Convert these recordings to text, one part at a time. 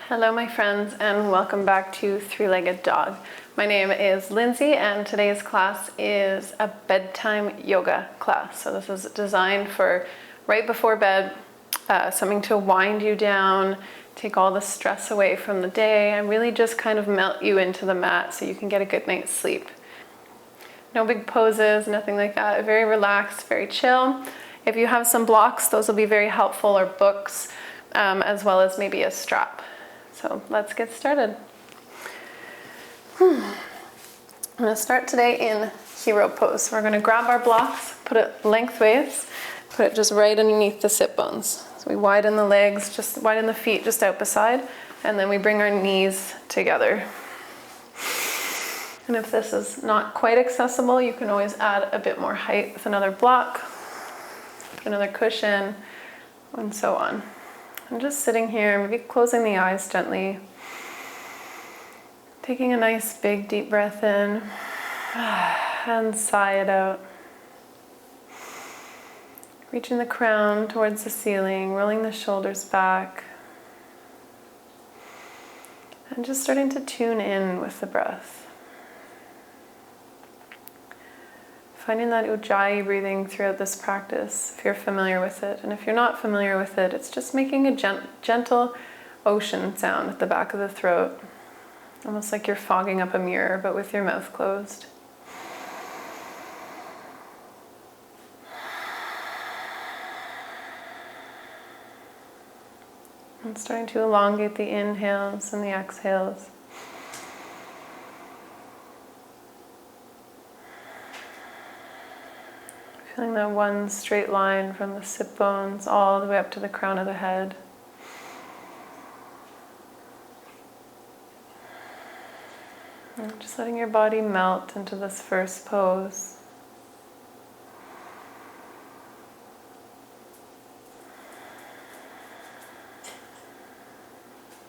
Hello my friends, and welcome back to Three-Legged Dog. My name is Lindsay and today's class is a bedtime yoga class. So this is designed for right before bed, something to wind you down, take all the stress away from the day, and really just kind of melt you into the mat so you can get a good night's sleep. No big poses, nothing like that. Very relaxed, very chill. If you have some blocks, those will be very helpful, or books, as well as maybe a strap. So let's get started. I'm going to start today in hero pose. So we're going to grab our blocks, put it lengthways, put it just right underneath the sit bones. So we widen the legs, just widen the feet just out beside, and then we bring our knees together. And if this is not quite accessible, you can always add a bit more height with another block, another cushion, and so on. I'm just sitting here, maybe closing the eyes gently. Taking a nice big deep breath in and sigh it out. Reaching the crown towards the ceiling, rolling the shoulders back. And just starting to tune in with the breath. Finding that ujjayi breathing throughout this practice, if you're familiar with it. And if you're not familiar with it, it's just making a gentle ocean sound at the back of the throat. Almost like you're fogging up a mirror, but with your mouth closed. And starting to elongate the inhales and the exhales. Feeling that one straight line from the sit bones all the way up to the crown of the head. And just letting your body melt into this first pose.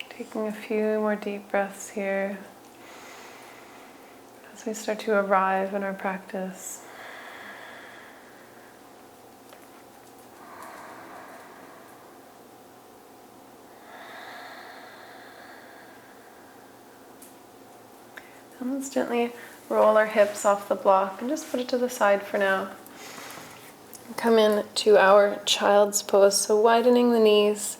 Taking a few more deep breaths here as we start to arrive in our practice. And let's gently roll our hips off the block and just put it to the side for now. Come in to our child's pose, so widening the knees,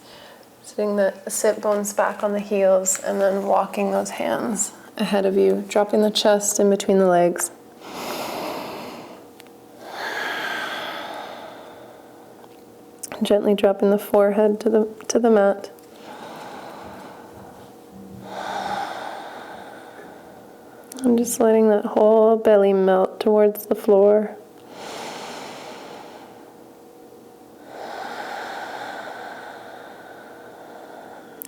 sitting the sit bones back on the heels, and then walking those hands ahead of you, dropping the chest in between the legs. Gently dropping the forehead to the mat. And just letting that whole belly melt towards the floor.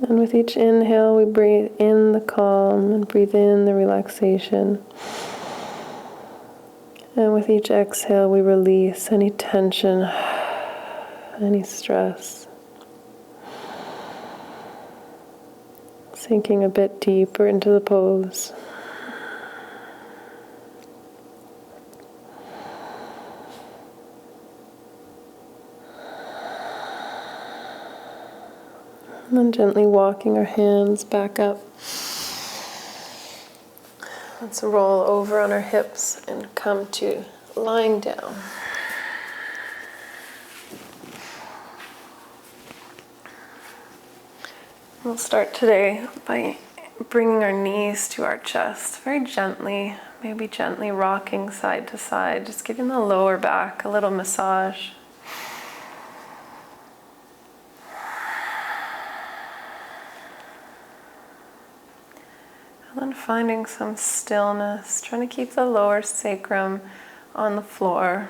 And with each inhale, we breathe in the calm and breathe in the relaxation. And with each exhale, we release any tension, any stress. Sinking a bit deeper into the pose. And then gently walking our hands back up. Let's roll over on our hips and come to lying down. We'll start today by bringing our knees to our chest, very gently, maybe gently rocking side to side, just giving the lower back a little massage. And then finding some stillness, trying to keep the lower sacrum on the floor.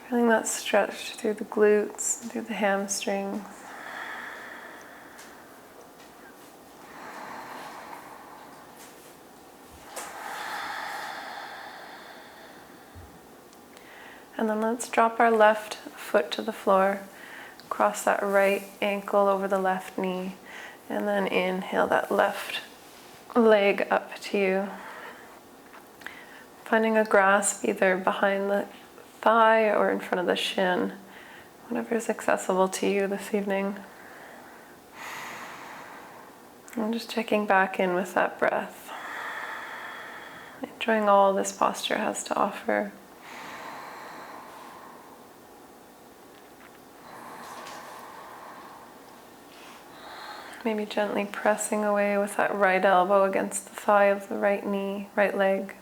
Feeling that stretch through the glutes, through the hamstrings. And then let's drop our left foot to the floor, cross that right ankle over the left knee. And then inhale that left leg up to you. Finding a grasp either behind the thigh or in front of the shin, whatever is accessible to you this evening. And just checking back in with that breath. Enjoying all this posture has to offer. Maybe gently pressing away with that right elbow against the thigh of the right knee, right leg.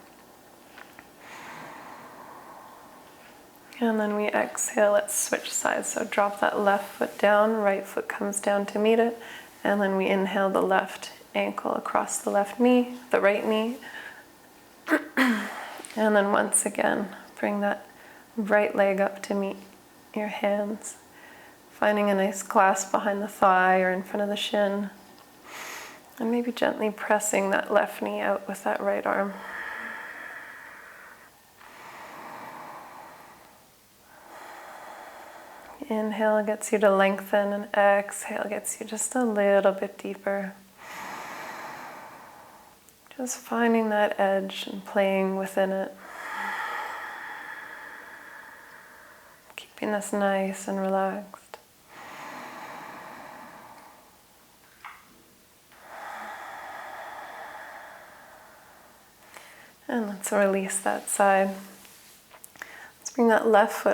And then we exhale, let's switch sides. So drop that left foot down, right foot comes down to meet it. And then we inhale the left ankle across the left knee, the right knee. And then once again, bring that right leg up to meet your hands. Finding a nice clasp behind the thigh or in front of the shin. And maybe gently pressing that left knee out with that right arm. Inhale gets you to lengthen, and exhale gets you just a little bit deeper. Just finding that edge and playing within it. Keeping this nice and relaxed. And let's release that side. Let's bring that left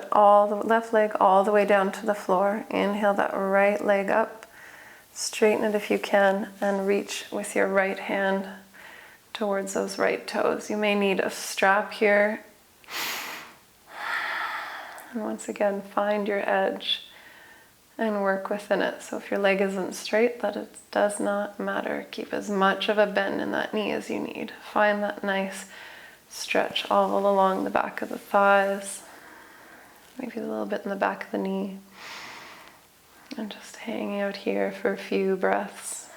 leg all the way down to the floor. Inhale that right leg up. Straighten it if you can, and reach with your right hand towards those right toes. You may need a strap here. And once again, find your edge and work within it. So if your leg isn't straight, that it does not matter. Keep as much of a bend in that knee as you need. Find that nice stretch all along the back of the thighs, maybe a little bit in the back of the knee, and just hanging out here for a few breaths.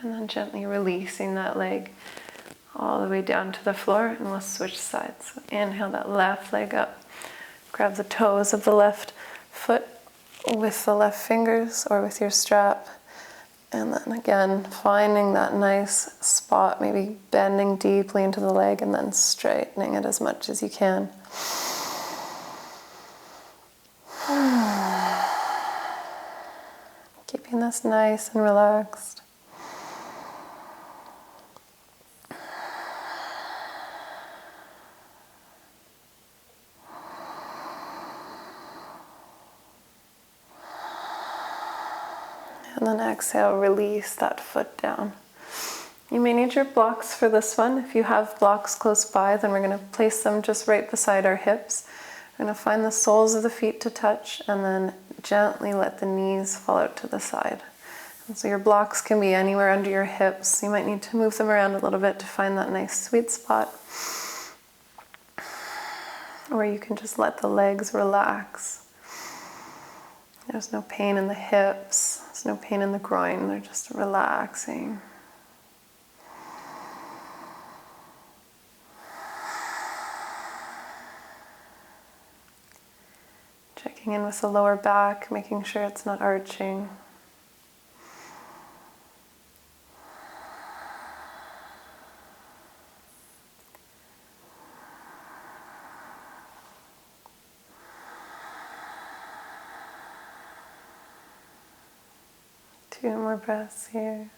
And then gently releasing that leg all the way down to the floor, and we'll switch sides. So inhale that left leg up. Grab the toes of the left foot with the left fingers or with your strap. And then again, finding that nice spot, maybe bending deeply into the leg and then straightening it as much as you can. Keeping this nice and relaxed. And then exhale, release that foot down. You may need your blocks for this one. If you have blocks close by, then we're going to place them just right beside our hips. We're going to find the soles of the feet to touch, and then gently let the knees fall out to the side. And so your blocks can be anywhere under your hips. You might need to move them around a little bit to find that nice sweet spot. Or you can just let the legs relax. There's no pain in the hips, there's no pain in the groin, they're just relaxing. Checking in with the lower back, making sure it's not arching. Two more breaths here.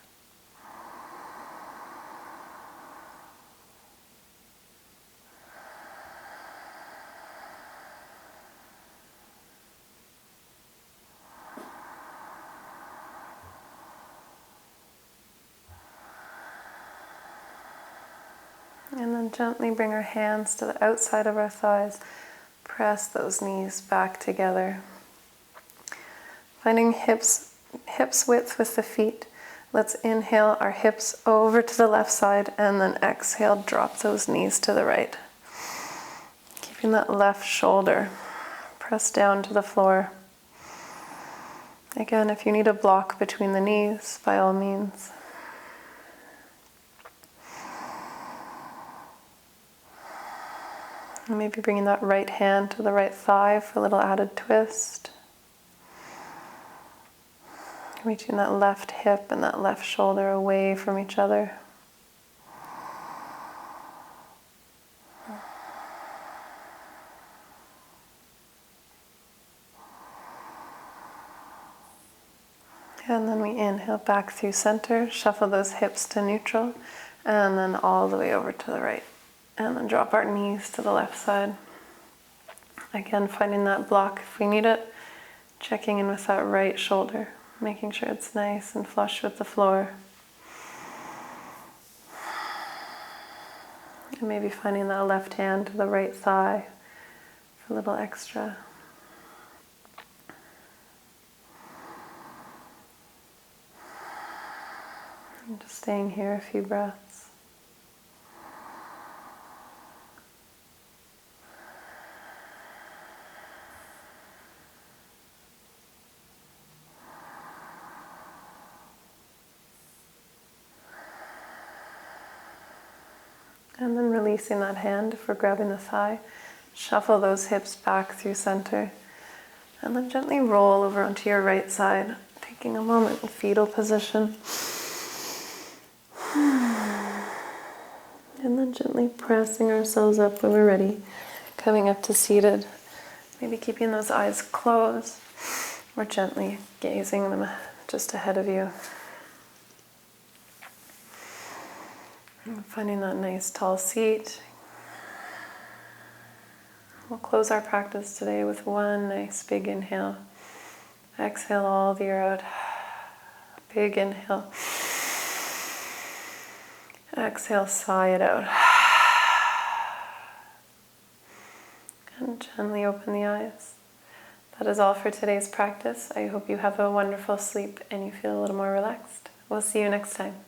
And then gently bring our hands to the outside of our thighs. Press those knees back together. Finding hips width with the feet. Let's inhale our hips over to the left side, and then exhale, drop those knees to the right. Keeping that left shoulder pressed down to the floor. Again, if you need a block between the knees, by all means. And maybe bringing that right hand to the right thigh for a little added twist. Reaching that left hip and that left shoulder away from each other. And then we inhale back through center, shuffle those hips to neutral, and then all the way over to the right. And then drop our knees to the left side. Again, finding that block if we need it, checking in with that right shoulder, making sure it's nice and flush with the floor. And maybe finding that left hand to the right thigh for a little extra. And just staying here a few breaths. And then releasing that hand if we're grabbing the thigh. Shuffle those hips back through center. And then gently roll over onto your right side, taking a moment in fetal position. And then gently pressing ourselves up when we're ready, coming up to seated. Maybe keeping those eyes closed or gently gazing them just ahead of you. And finding that nice tall seat. We'll close our practice today with one nice big inhale. Exhale all the air out. Big inhale. Exhale, sigh it out. And gently open the eyes. That is all for today's practice. I hope you have a wonderful sleep and you feel a little more relaxed. We'll see you next time.